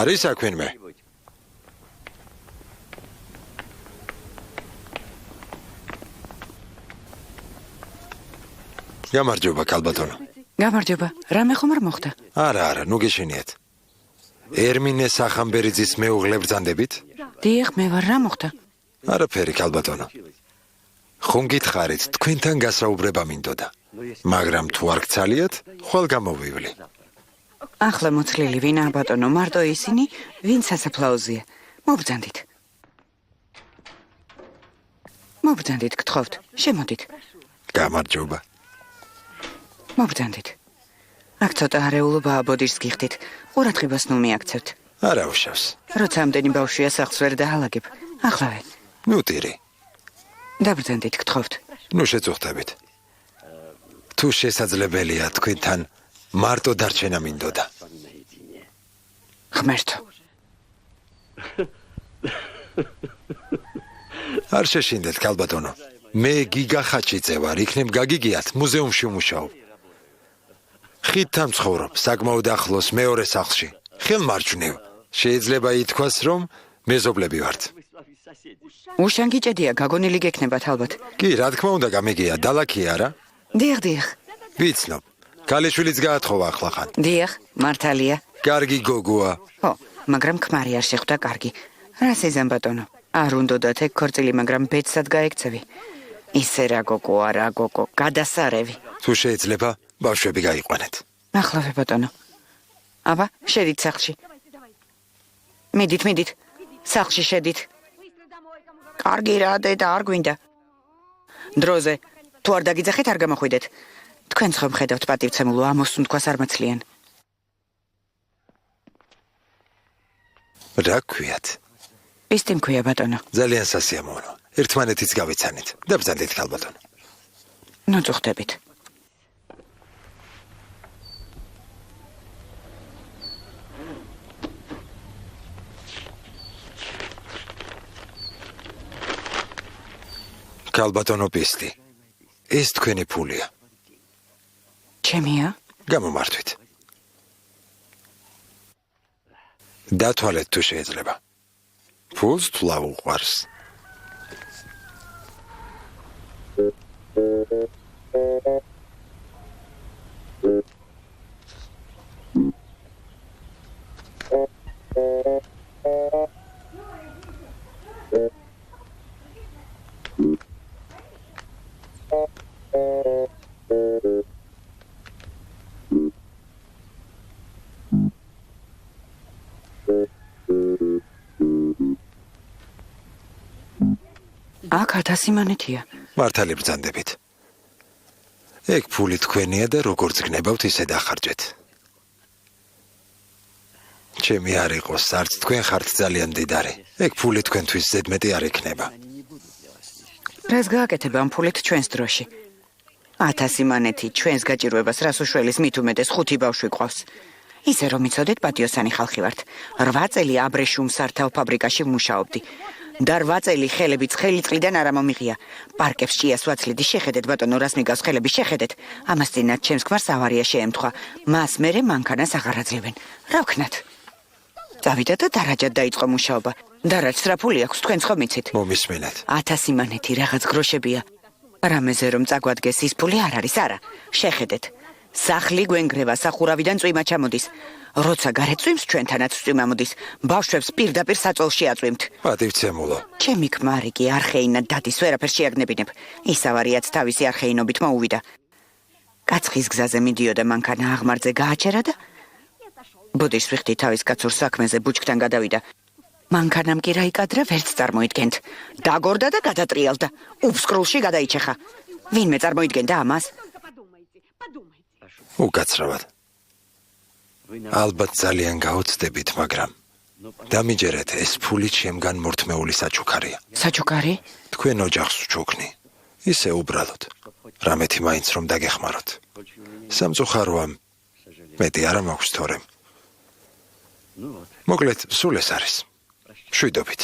არის საქმე. გამარჯობა, კალბატონო. გამარჯობა. რამე ხომ არ მოხდა? არა, ნუ გეშინიათ. ერმინე სახამბერიძის მეუღლე ბრძანდებით? დიახ, მე ვარ, რა მოხდა? არაფერი, კალბატონო. ხომ გითხარით, თქვენთან გასაუბრება მინდოდა. მაგრამ თუ არ გცალიათ, ხვალ გამოვივლი. ახლა მოცლილი ვინაა ბატონო, მარტო ისინი, ვინ სასაფლაოზია. მობრძანდით. მობრძანდით, გთხოვთ, შემოდით. გამარჯობა. მობრძანდით. აქ ცოტა არეულობაა ბოდიშს გიხდით. ყურადღებას ნუ მიაქცევთ. არა უშავს. როცა ამდენი ბავშვია სახლს ვერ დაალაგებ. ახლავე. ნუ ტირი. დაბრძანდით, გთხოვთ. ნუ შეწუხდებით. თუ შესაძლებელია თქვენთან მარტო დარჩენა მინდოდა. ღმერთო. არ შეშინდეთ, კალბატონო. მე გიგა ხაჭიძე ვარ, იქნებ გაგიგიათ მუზეუმში ვმუშაობ. ხიდთან მცხოვრობ, საკმაოდ ახლოს მეორე სახლში. ხელმარჯვნივ. შეიძლება ითქვას, რომ მეზობლები ვართ. უშან გიჭედია, გაგონილი გექნებათ ალბათ. კი, რა თქმა უნდა, გამიგია, დალაქია რა? დიახ. ვიცნობ. ქალიშვილიც გაათხოვა ახლახან. დიახ, მართალია. კარგი გოგოა. ხო, მაგრამ ქმარი არ შეხვდა კარგი. რა სიზამ ბატონო? არ უნდათ ეგ ქორწილი, მაგრამ ბედსად გაექცევი. ისე რა გოგოა, რა გოგო, გადასარევი. თუ შეიძლება, ბავშვები გაიყვანეთ. ახლავე ბატონო. აბა, შედით სახლში. მიდით. სახლში შედით. კარგი რა, დედა, არ გვინდა. დროზე, თუ არ დაგიძახეთ, არ გამოხვიდეთ. თქვენ ხომ ხედავთ პატივცემულო, ამოსუნთქვას არ მაცლიან. რა გქვიათ? პისტი მქვია ბატონო. ძალიან სასიამოვნო. ერთმანეთიც გავიცანით. დაბრძანდით, კალბატონო. ნუ წუხდებით. კალბატონო პისტი. ეს თქვენი ფულია. ჩემია? გამომართვით. დათვალეთ თუ შეიძლება. ფულს თვლა უყვარს. აქ 1000 მონეტია. მართალი ბრძანდებით. ეგ ფული თქვენია და როგორც გნებავთ ისე დახარჯეთ. ჩემი არ იყოს, არც თქვენ ხართ ძალიან მდიდარი. ეგ ფული თქვენთვის ზედმეტი არ იქნება. რას გააკეთებ ამ ფულით ჩვენს დროში? 1000 მანეთი ჩვენს გაჭირვებას რას უშველის მით უმეტეს 5 ბავშვი ყავს. ისე რომ იცოდეთ პატიოსანი ხალხი ვართ. 8 წელი აბრეშუმ სართავ ფაბრიკაში ვმუშაობდი. და 8 წელი ხელებიც ხელი წყლიდან არ ამომიღია. პარკებს ჭიას ვაცლიდი, შეხედეთ ბატონო, რას მიგავს ხელები, შეხედეთ. ამას წინათ ჩემს ქმარს ავარია შეემთხვა. მას მერე მანქანას აღარ აძლევენ. რა ვქნათ? დავიდა და დარაჯად დაიწყო მუშაობა. დარაჯს რა ფული აქვს, თქვენ ხომ იცით? მომისმენთ. 1000 მანეთი რაღაც გროშებია. რამეზე რომ წაგვადგეს ის ფული არ არის, არა. შეხედეთ. სახლი გვენგრევა, სახურავიდან წვიმა ჩამოდის. როცა გარეთ წვიმს, ჩვენთანაც წვიმა მოდის. ბავშვებს პირდაპირ საწოლში აწვიმთ. პატივცემულო. ჩემი ქმარი კი არხეინა დადის, ვერაფერს შეაგნებინებ. ის ავარიაც თავისი არხეინობით მოუვიდა. კაცხის გზაზე მიდიოდა მანქანა აღმართზე გააჩერა და ბოდიშს ვიხდი თავის კაცურ საქმეზე ბუჩქთან გადავიდა. მანქანამ კი რა იკადრა, ვერც წარმოიდგენთ. დაგორდა და გადატრიალდა. უფსკრულში გადაიჩეხა. ვინმე წარმოიდგენდა ამას? უკაცრავად. ალბათ ძალიან გაოცდებით, მაგრამ დამიჯერეთ, ეს ფული ჩემგან მორთმეული საჩუქარია. საჩუქარი? თქვენ ოჯახს ვჩუქნი. ისე უბრალოდ. რამეთი მაინც რომ დაგეხმაროთ. სამწუხაროა, მეტი არა მაქვს თორემ. მოკლედ, სულ ეს არის. შვიდობით.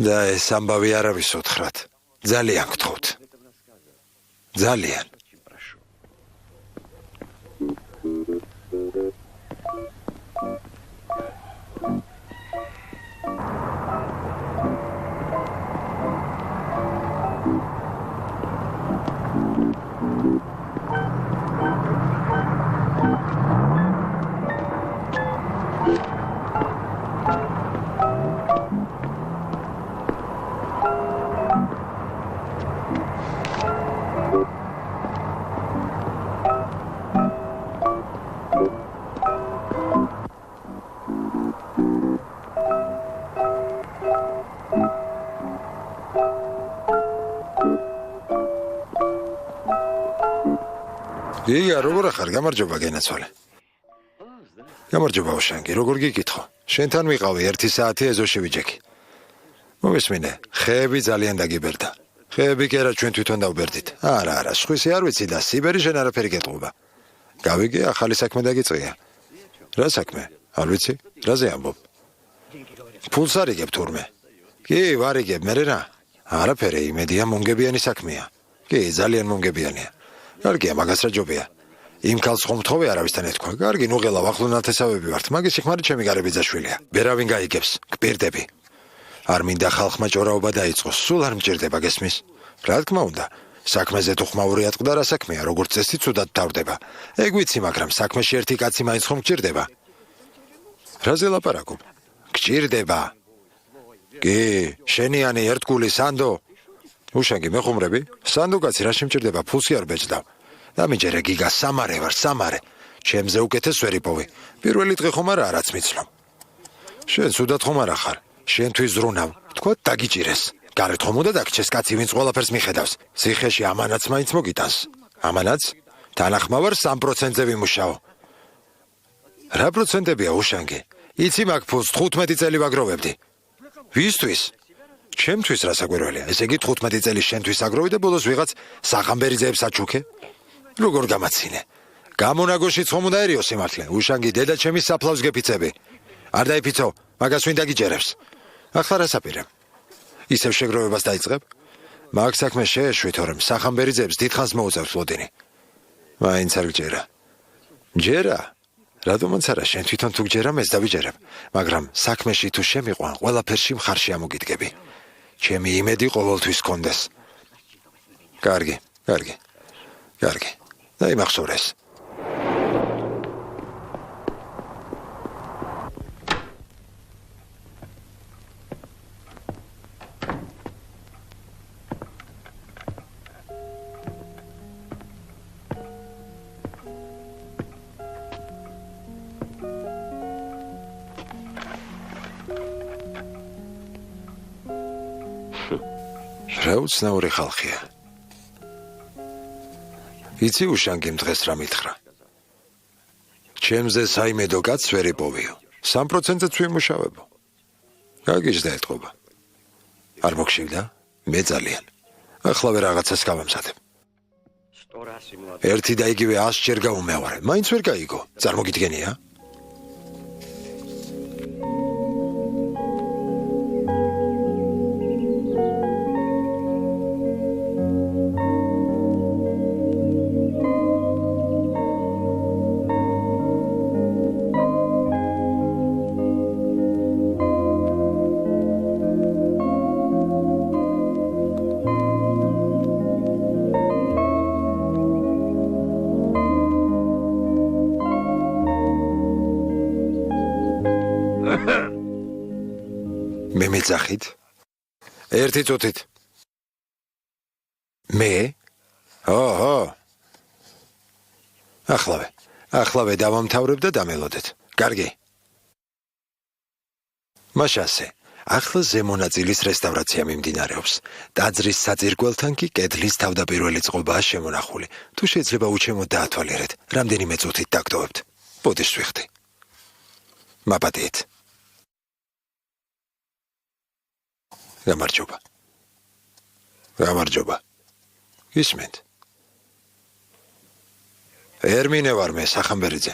და ეს ამბავი არავის უთხრათ. ძალიან გთხოვთ. ძალიან. გიგა, როგორ ახარ? გამარჯობა, გენაცვალე. გამარჯობა, უშანგი, როგორ გიკითხო? შენთან ვიყავი 1 საათი ეზოში ვიჯექი. მომისმინე, ხეები ძალიან დაგიბერდა. ხეები კი არა, ჩვენ თვითონ დავბერდით. არა, სხვისი არ ვიცი და სიბერი შენ არაფერი გეტყობა. გავიგე, ახალი საქმე დაგიწყია. რა საქმე? არ ვიცი, რაზე ამბობ? ფულს არიგებ თურმე? კი, ვარიგებ, მე რა? არაფერი, იმედია მომგებიანი საქმეა. კი, ძალიან მომგებიანია. კარგია, მაგას რა ჯობია. იმ ქალს ხომ მთხოვე არავისთან ეთქვა. კარგი, ნუ ღელავ, ახლო ნათესავები ვართ. მაგის სიხმარი ჩემი გარეები ძაშვილია. ვერავინ გაიგებს, გპირდები. არ მინდა ხალხმა ჭორაობა დაიწყოს. სულ არ მჭირდება, გესმის? რა თქმა უნდა, საქმეზე თუ ხმაური ატყდა რა საქმეა, როგორც წესი ცუდად თავდება. ეგ ვიცი, მაგრამ საქმეში ერთი კაცი მაინც ხომ გჭირდება. რაზე ლაპარაკობ? გჭირდება. კი, შენიანი ერთგული სანდო. უშანგი, მეხუმრები? სანდო კაცი, რა შემჭირდება, ფულს კი არ ბეჭდავ. დამიჯერე გიგა, სამარე ვარ, სამარე. ჩემზე უკეთეს ვერ იპოვი. პირველი დღე ხომ არა რაც მიცნობ. შენ სუდად ხომ არა ხარ? შენთვის ზრუნავ. თქვა დაგიჭირეს. გარეთ ხომ უნდა დაგჭეს კაცი, ვინც ყველაფერს მიხედავს. ციხეში ამანაც მაინც მოგიტანს. ამანაც? თანახმავარ 3%-ზე ვიმუშაო. რა პროცენტებია, უშანგი? იცი მაგ ფულს 15 წელი ვაგროვებდი. ვისთვის? ჩემთვის რა საგვერველია? ესე იგი 15 წელი შენთვის აგროვი და ბოლოს ვიღაც სახამბერიძეებს აჩუქე? როგორ გამაცინე? გამონაგოშიც ხომ უნდა ერიო სიმართლე? უშანგი, დედა ჩემის საფლავს გეფიცები. არ დაიფიცო, მაგას ვინ დაგიჯერებს? ახლა რა საპირე? ისევ შეგროვებას დაიწყებ? მაგ საქმე შეეშვი, თორემ სახამბერიძეებს დიდხანს მოუწევს ლოდინი. მაინც არ გჯერა. ჯერა? რატომაც არა, შენ თვითონ თუ გჯერა, მეც დავიჯერებ. მაგრამ საქმეში თუ შემიყვან, ყველაფერში მხარში ამოგიდგები. ჩემი იმედი ყოველთვის გქონდეს. კარგი. დაიმახსოვრეს. რა უცნაური ხალხია. იცი უშანგიმ დღეს რა მითხრა. ჩემზე საიმედო კაცს ვერ იპოვიო. 3%-ზე ვიმუშავებო. გაგიჟდა ეთყობა. არ მოგშივდა? მე ძალიან. ახლა ვერ რაღაცას გავამზადებ. ერთი და იგივე 100 ჯერ გავუმეორე. მაინც ვერ გაიგო. წარმოგიდგენია? მე მეძახით? ერთი წუთით. მე? ოჰო. ახლავე დავამთავრებ და დამელოდეთ. კარგი. მაშასე, ახლა ზემონაწილის რესტავრაცია მიმდინარეობს. ტაძრის საძირკველთან კი კედლის თავდაპირველი წყობაა შემონახული. თუ შეიძლება უჩემოდ დაათვალიერეთ, რამდენიმე წუთით დაგტოვებთ. ბოდიშს ვიხდი. მაპატიეთ. გამარჯობა. ისმენთ. ერმინე ვარ მე, სახამბერიძე.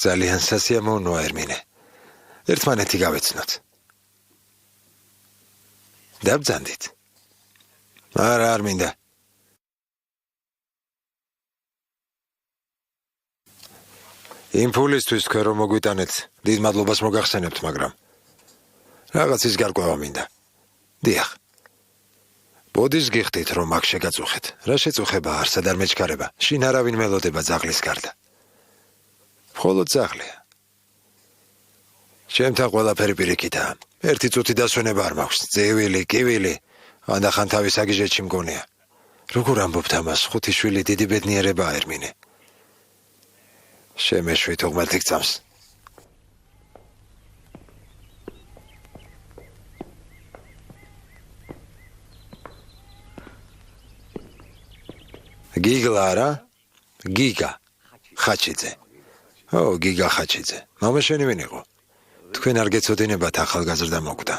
ძალიან სასიამოვნოა ერმინე. ერთმანეთი გავეცნოთ. დაბძანდით. არა, არ მინდა. იმ ფულისთვის თქვენ რომ მოგვიტანეთ, დიდ მადლობას მოგახსენებთ, მაგრამ რაღაცის გარკვევა მინდა. დიახ. ბოდის გიხდით, რომ აქ შეგაწუხეთ. რა შეწუხება არსად არ მეჩქარება. შინ არავინ მელოდება ძაღლის გარდა. მხოლოდ ძაღლია. ჩემთან ყველაფერი პირიქითაა. ერთი წუთი დასვენება არ მაქვს. ძევილი, კივილი, ანახან თავის აგიჟეთში მგონია. როგორ ამბობთ ამას, 5 შვილი დიდი ბედნიერებაა ერმინე. შემეშვით უღმერთი გწამს. გიგლა არა? გიგა ხაჩიძე. გიგა ხაჩიძე. მამა შენი ვინ იყო? თქვენ არ გეცოდინებათ ახალგაზრდა მოკვდა.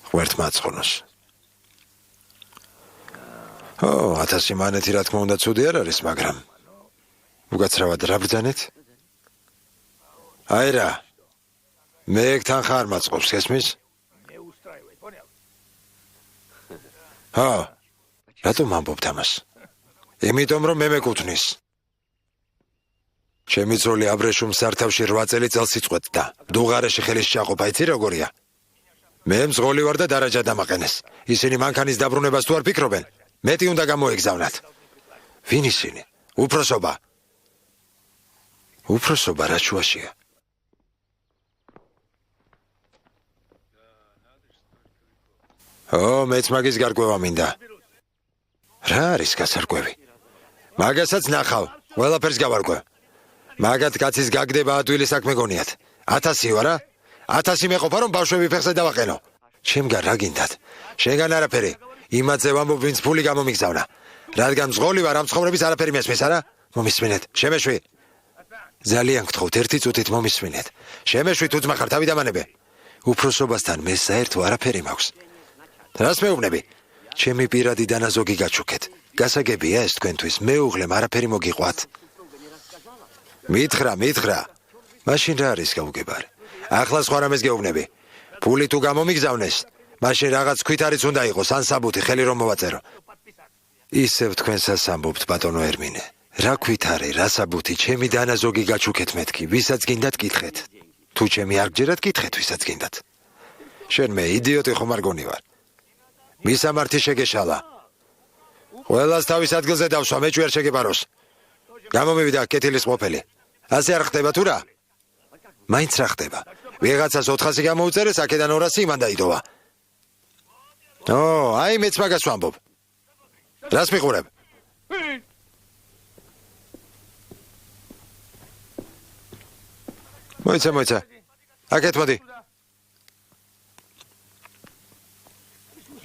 ღმერთ მაცხონოს. 1000 მანეთი რა თქმა უნდა ცუდი არ არის, მაგრამ უკაცრავად რა ბრძანეთ? აი რა. მე ეგ თანხა არ მაწყობს, გესმის? რატომ ამბობთ ამას? იმიტომ რომ მე მეკუთვნის. ჩემი ძროლი აბრეშუმ სართავში 8 წელიწადს იწყვეტდა. დუღარეში ხელის ჩაყოფა, იცი როგორია? მე მძღოლი ვარ და დარაჯა დამაყენეს. ისინი მანქანის დაბრუნებას თუ არ ფიქრობენ, მეტი უნდა გამოეგზავნათ. ვინ ისინი? უფროსობა. უფროსობა რა შუაშია? მეც მაგის გარკვევა მინდა. რა არის გასარკვევი? მაგასაც ნახავ, ყველაფერს გავარკვევ. მაგათ კაცის გაგდება ადვილი საქმე გონიათ. 1000 ვარა? 1000 მეყოფა რომ ბავშვები ფეხზე დავაყენო. შემგან რა გინდათ? შენგან არაფერი. იმათზე ვამბობ, ვინც ფული გამომიგზავნა. რადგან მძღოლი ვარ, ამ ცხოვრების არაფერი მესმის, არა? მომისმინეთ, შემეშვი. ძალიან გთხოვთ, ერთი წუთით მომისმინეთ. შემეშვი თუ ძმა ხარ, თავი დამანებე. უფროსობასთან მე საერთო არაფერი მაქვს. რას მეუბნები? ჩემი პირადი დანაზოგი გაჩუქეთ. გასაგებია ეს თქვენთვის, მეუღლემ არაფერი მოგიყვათ. მითხრა. მაშინ რა არის გაუგებარი? ახლა სხვა რამეს გეუბნები. ფული თუ გამომიგზავნეს, მაშინ რაღაც ქვითარიც უნდა იყოს, ან საბუთი ხელი რომ მოვაწერო. ისევ თქვენსაც ამბობთ, ბატონო ერმინე. რა ქვითარი, რა საბუთი, ჩემი დანაზოგი გაჩუქეთ მეთქი, ვისაც გინდათ კითხეთ. თუ ჩემი არ გჯერათ, კითხეთ ვისაც გინდათ. შენ მე იდიოტი ხომ არ გონი ვარ? მისამართი შეგეშალა. ყველას თავის ადგილზე დავსვა, მე ჯერ შეგებაროს. გამომივიდა კეთილის ყოფილი. ასე არ ხდება თუ რა? მაინც რა ხდება? ვიღაცას 400 გამოუწერეს, აქედან 200 იმან დაიდოვა. აი მეც მაგას ვამბობ. რას მიყურებ? მოიცა. აქეთ მოდი.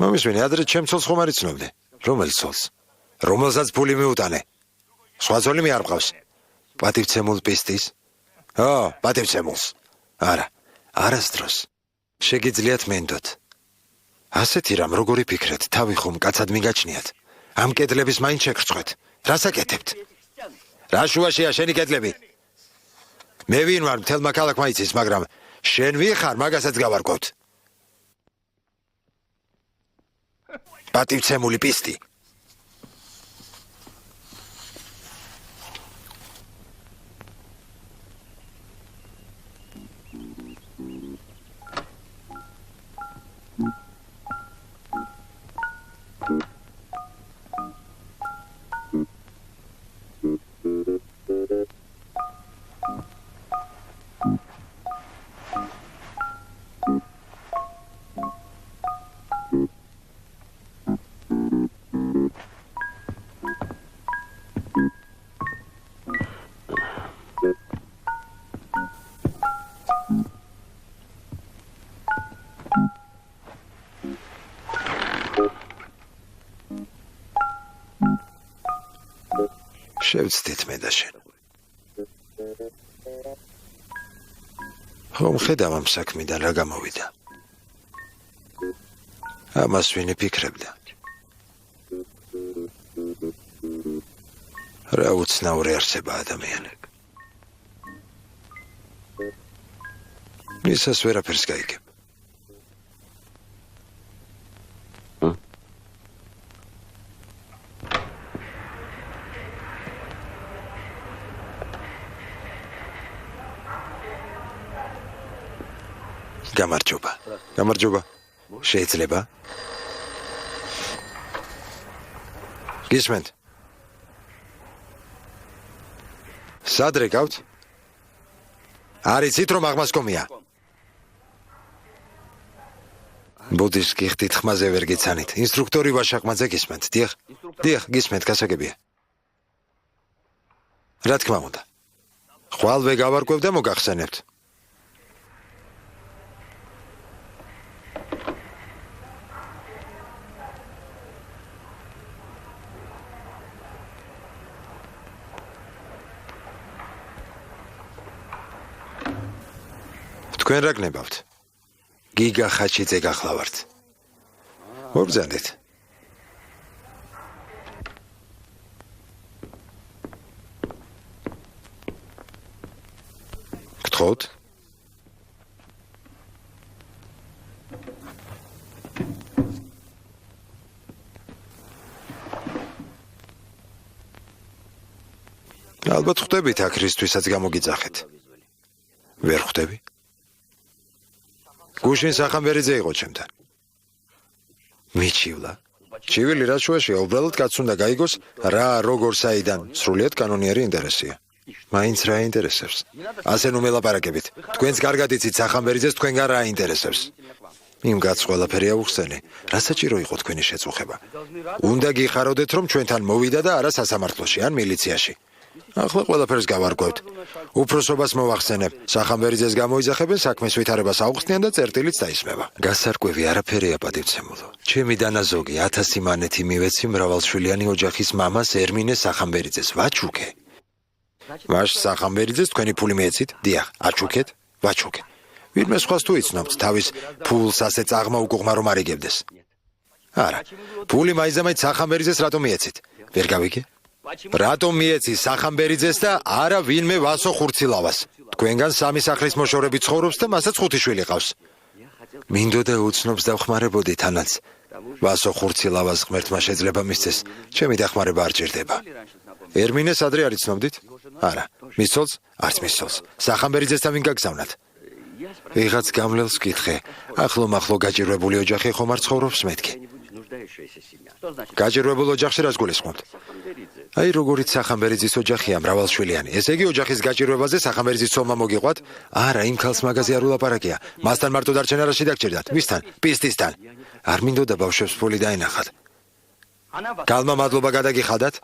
მომისმენი, ადრე ჩემ ცოლს ხომ არ იცნობდი? რომელ ცოლს? რომელსაც ფული მიუტანე? სხვა ცოლი მე არ მყავს. პატივცემულ პისტის? პატივცემულს. არა, არასდროს. შეგიძლიათ მენდოთ. ასეთი რამ როგორი ფიქრეთ, თავი ხომ კაცად მიგაჩნიათ. ამ კედლების მაინც შეგრცხვეთ. რას აკეთებთ? რა შუაშია შენი კედლები? მე ვინ ვარ, მთელმა ქალაქმა იცის, მაგრამ შენ ვიხარ, მაგასაც გავარკვევთ. პატივცემული პისტი. შევცდით მე და შენ. ხომ ხედავ ამ საქმიდან რა გამოვიდა? ამას ვინ იფიქრებდა? რა უცნაური არსება ადამიანი. ისას ვერაფერს გაიგებ. გამარჯობა. შეიძლება? გისმენთ? სად რეკავთ? არ იცით რომ აღმასკომია? ბუდის გიხდით ხმაზე ვერ გიცანით. ინსტრუქტორი ვაშაკმაძე გისმენთ? დიახ, გისმენთ, გასაგებია. რა თქმა უნდა. ხვალვე გავარკვევ და მოგახსენებთ. თქვენ რა გნებავთ? გიგა ხაჩიძე გახლავართ. მოგზადეთ. გთხოვთ? ალბათ ხვდებით აქ რისთვისაც გამოგიძახეთ. ვერ ხვდები? გუშინ სახამბერიძე იყო ჩემთან. მიჩივლა. ჩივილი რა შუაშია, უბრალოდ კაცს უნდა გაიგოს რა როგორ საიდან, სრულიად კანონიერი ინტერესია. მაინც რა ინტერესებს? ასე ნუ მელაპარაკებით. თქვენს კარგად იცით სახამბერიძეს თქვენგან რა ინტერესებს. იმ კაცს ყველაფერი აუხსენე. რა საჭირო იყო თქვენი შეწუხება? უნდა გიხაროდეთ რომ ჩვენთან მოვიდა და არა სასამართლოში ან მილიციაში. ახლა ყველაფერს გავარკვევთ. უფროსობას მოვახსენებ. სახამბერიძეს გამოიძახებენ, საქმის ვითარებას აუხსნიან და წერტილიც დაისმება. გასარკვევი არაფერია პატივცემულო. ჩემი დანაზოგი 1000 მანეთი მივეცი მრავალშვილიანი ოჯახის მამას ერმინე სახამბერიძეს. ვაჩუქე. ვაშ სახამბერიძეს თქვენი ფული მიეცით? დიახ, აჩუქეთ, ვაჩუქე. ვინმე სხვას თუ იცნობთ თავის ფულს ასე წაღმა უკუღმა რომ არ იგებდეს. არა, ფული მაიზამაით სახამბერიძეს რატომ მიეცით? ვერ გავიგე? რატომ მიეცი სახამბერიძეს და არა ვინმე ვასო ხურცილავას? თქვენგან სამი სახლის მოშორები ცხოვრობს და მასაც 5 შვილი ყავს. მინდოდა უცნობს დავხმარებოდი თანაც. ვასო ხურცილავას ღმერთმა შეძლება მისცეს. ჩემი დახმარება არ ჭირდება. ერმინეს ადრე არ იცნობდით? არა. მის ცოლს? არც მის ცოლს. სახამბერიძესთან ვინ გაგზავნათ? ვიღაც გამლელს ვკითხე. ახლო-მახლო გაჭირვებული ოჯახი ხომ არ ცხოვრობს მეთქი. გაჭირვებულ ოჯახში რას გულისხმობთ? აი როგორიც სახამბერიძის ოჯახია მრავალშვილიანი. ესე იგი ოჯახის გაჭირვებაზე სახამბერიძის ცოლმა მოგიყვათ? არა, იმ ქალს მაგაზე არ ულაპარაკია. მასთან მარტო დარჩენა რაში დაგჭირდათ? მისთან, პისტისთან. არ მინდოდა ბავშვებს ფული დაინახათ. გალმა მადლობა გადაგიხადათ?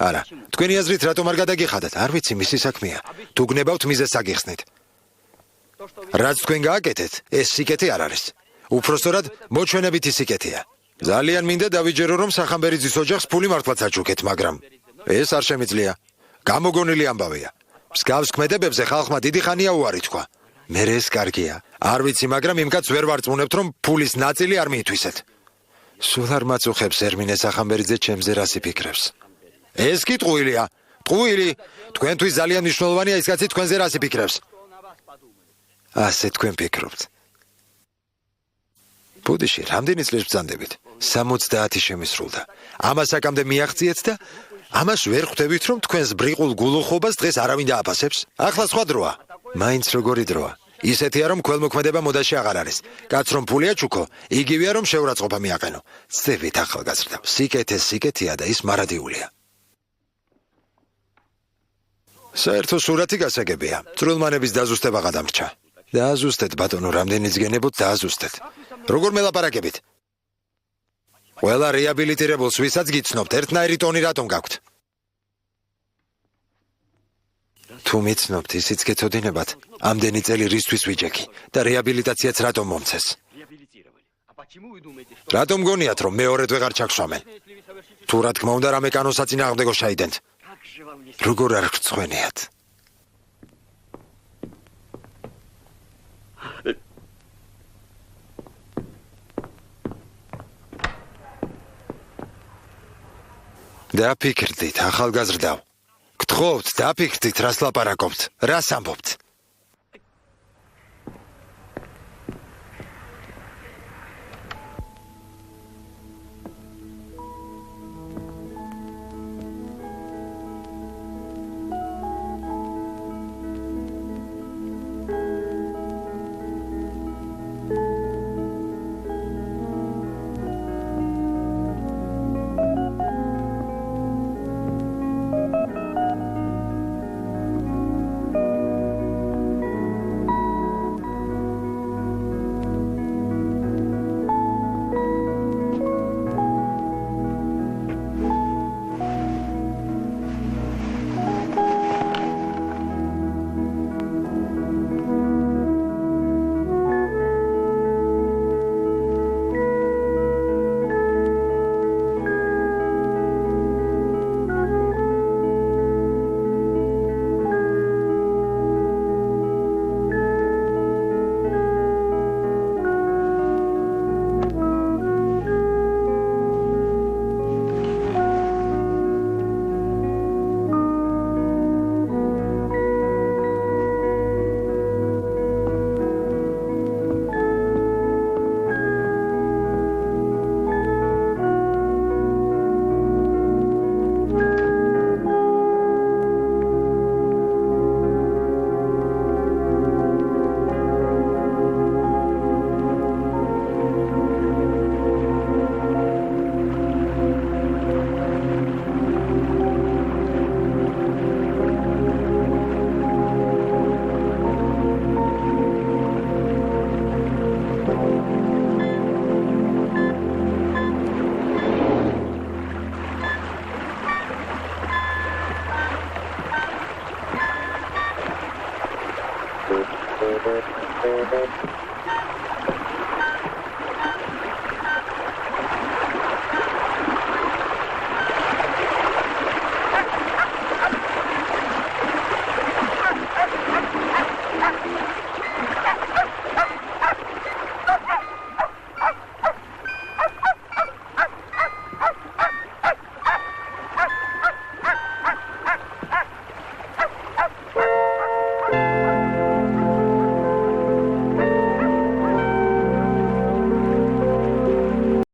არა. თქვენი აზრით რატომ არ გადაგიხადათ? არ ვიცი, მისი საქმეა. თუ გნებავთ მიზეს აგიხსნით. რაც თქვენ გააკეთეთ, ეს სიკეთე არ არის. უფრო სწორად, მოჩვენებითი სიკეთეა. ძალიან მინდა დავიჯერო რომ სახამბერიძის ოჯახს ფული მართლაც აჩუქეთ, მაგრამ ეს არ შემიძლია. გამოგონილი ამბავია. მსგავს ქმედებებზე ხალხმა დიდი ხანია უარი თქვა. მე ეს კარგია. არ ვიცი, მაგრამ იმ კაცს ვერ ვარწმუნებთ რომ ფულის ნაწილი არ მიითვისეთ. სულ არ მაწუხებს ერმინე სახამბერიძე ჩემზე რას იფიქრებს. ეს კი ტყუილია. ტყუილი, თქვენთვის ძალიან მნიშვნელოვანია ის კაცი თქვენზე რას იფიქრებს. ასე თქვენ ფიქრობთ. ბუდიში, რამდენი წლის ბრძანდებით? 70 შემისრულდა. ამას აკამდე მიაღწიეთ და ამას ვერ ხვდებით რომ თქვენს ბრიყულ გულუხობას დღეს არავინ დააფასებს? ახლა სხვა დროა. მაინც როგორი დროა? ისეთია რომ ქველმოქმედება მოდაში აღარ არის. კაც რომ ფული აჩუქო, იგივეა რომ შეურაცხყოფა მიაყენო. წევით ახალგაზრდა. სიკეთე სიკეთეა და ის მარადიულია. საერთო სურათი გასაგებია. წვრილმანების დაზუსტება გადამრჩა. დააზუსტეთ ბატონო, რამდენიც გენებოთ დააზუსტეთ. როგორ მელაპარაკებით? ყველა რეაბილიტირებულს ვისაც გიცნობთ, ერთნაირი ტონი რატომ გაქვთ? თუ მიცნობთ, ისიც გეცოდინებათ, ამდენი წელი რისთვის ვიჯექი და რეაბილიტაციაც რატომ მომცეს? რატომ გონიათ, რომ მეორედ ვეღარ ჩაგსვამენ? თუ რა თქმა უნდა, რამე კანონსაწინააღმდეგო ჩაიდენთ. როგორ არ გწვენიათ? დაფიქრდით, ახალგაზრდაო. გთხოვთ, დაფიქრდით, რას ლაპარაკობთ, რას ამბობთ.